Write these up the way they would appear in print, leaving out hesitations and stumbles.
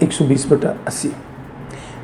120/80۔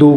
2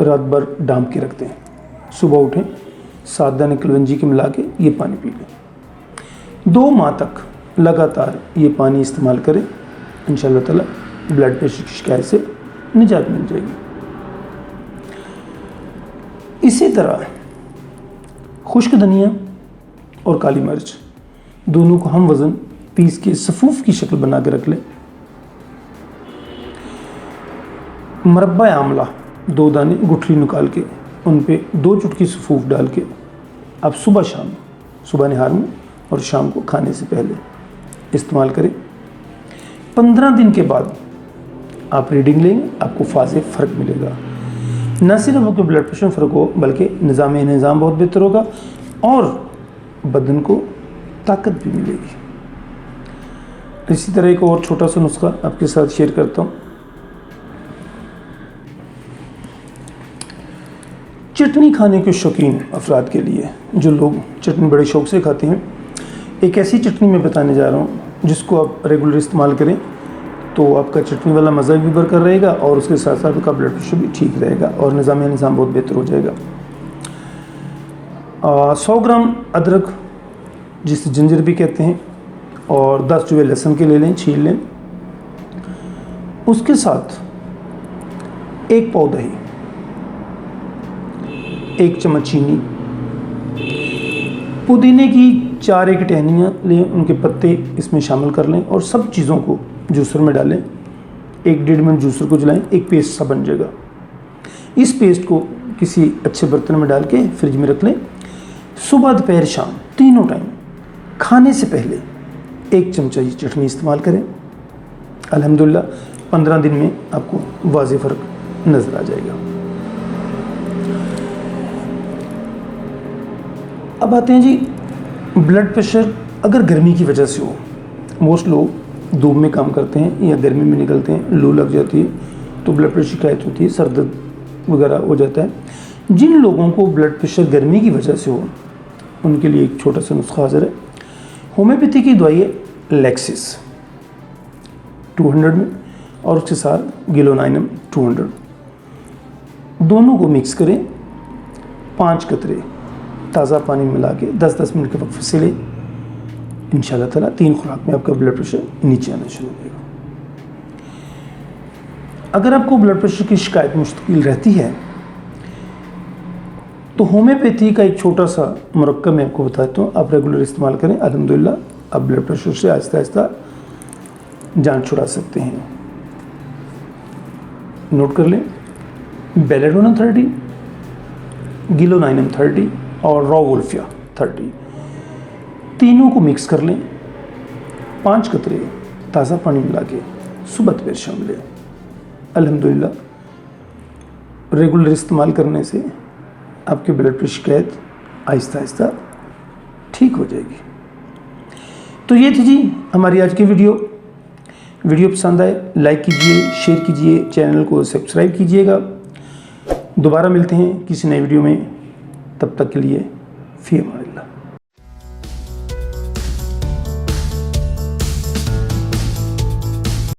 रात भर डांप के रख दें, सुबह उठें 7 दाने कलवंजी के मिला के ये पानी पी लें। 2 माह तक लगातार ये पानी इस्तेमाल करें, इंशाअल्लाह ताला ब्लड प्रेशर की शिकायत से निजात मिल जाएगी। इसी तरह खुश्क धनिया और काली मिर्च दोनों को हम वज़न पीस के सफ़ूफ की शक्ल बना के रख लें। मरब्बा आमला 2 दाने गुठली निकाल के उन पे 2 चुटकी सफ़ूफ डाल के आप सुबह शाम, सुबह निहार में और शाम को खाने से पहले इस्तेमाल करें। 15 दिन के बाद आप रीडिंग लेंगे, आपको वाज़ेह फ़र्क मिलेगा। न सिर्फ आपके ब्लड प्रेशर में फ़र्क हो बल्कि निज़ाम बहुत बेहतर होगा और बदन को ताकत भी मिलेगी। इसी तरह एक और छोटा सा नुस्खा आपके साथ शेयर करता हूँ। चटनी खाने के शौकीन अफराद के लिए, जो लोग चटनी बड़े शौक़ से खाते हैं, एक ऐसी चटनी मैं बताने जा रहा हूँ जिसको आप रेगुलर इस्तेमाल करें तो आपका चटनी वाला मज़ा भी बरकरार रहेगा और उसके साथ साथ आपका ब्लड प्रेशर भी ठीक रहेगा और निज़ाम बहुत बेहतर हो जाएगा। 100 ग्राम अदरक, जिसे जिंजर भी कहते हैं, और 10 जो लहसुन के ले लें, छील लें। उसके साथ 1 पाव दही, 1 चम्मच चीनी, पुदीने की 4 टहनियाँ लें, उनके पत्ते इसमें शामिल कर लें और सब चीज़ों को जूसर में डालें। 1-1.5 मिनट जूसर को जलाएं, एक पेस्ट सा बन जाएगा। इस पेस्ट को किसी अच्छे बर्तन में डाल के फ्रिज में रख लें। सुबह, दोपहर, शाम तीनों टाइम खाने से पहले 1 चमचा ये चटनी इस्तेमाल करें। अल्हम्दुलिल्लाह 15 दिन में आपको वाज़ेह फ़र्क नज़र आ जाएगा। अब आते हैं जी, ब्लड प्रेशर अगर गर्मी की वजह से हो, मोस्ट लोग धूप में काम करते हैं या गर्मी में निकलते हैं, लू लग जाती है तो ब्लड प्रेशर शिकायत होती है, सर दर्द वगैरह हो जाता है। जिन लोगों को ब्लड प्रेशर गर्मी की वजह से हो उनके लिए एक छोटा सा नुस्खा हाज़िर है। होम्योपैथी की दवाई है लैक्सिस 200 में और उसके साथ गिलोनाइनम 200, दोनों को मिक्स करें। 5 कतरे ताज़ा पानी मिला के 10-10 मिनट के वक्त से लें। इंशाअल्लाह ताला 3 खुराक में आपका ब्लड प्रेशर नीचे आना शुरू हो जाएगा। अगर आपको ब्लड प्रेशर की शिकायत मुश्किल रहती है तो होम्योपैथी का एक छोटा सा मुरक्कब मैं आपको बताता हूँ, आप रेगुलर इस्तेमाल करें, अल्हम्दुलिल्लाह आप ब्लड प्रेशर से आहिस्ता आहिस्ता जान छुड़ा सकते हैं। नोट कर लें, बेलेडोना 30, गिलोनाइनम 30 और रॉवोल्फिया 30, तीनों को मिक्स कर लें। 5 कतरे ताज़ा पानी मिला के सुबह दोपहर शाम लें। अल्हम्दुलिल्लाह रेगुलर इस्तेमाल करने से आपके ब्लड प्रेशर शिकायत आहिस्ता आहिस्ता ठीक हो जाएगी। तो ये थी जी हमारी आज की वीडियो पसंद आए लाइक कीजिए, शेयर कीजिए, चैनल को सब्सक्राइब कीजिएगा। दोबारा मिलते हैं किसी नई वीडियो में, तब तक के लिए फ़ी अमान।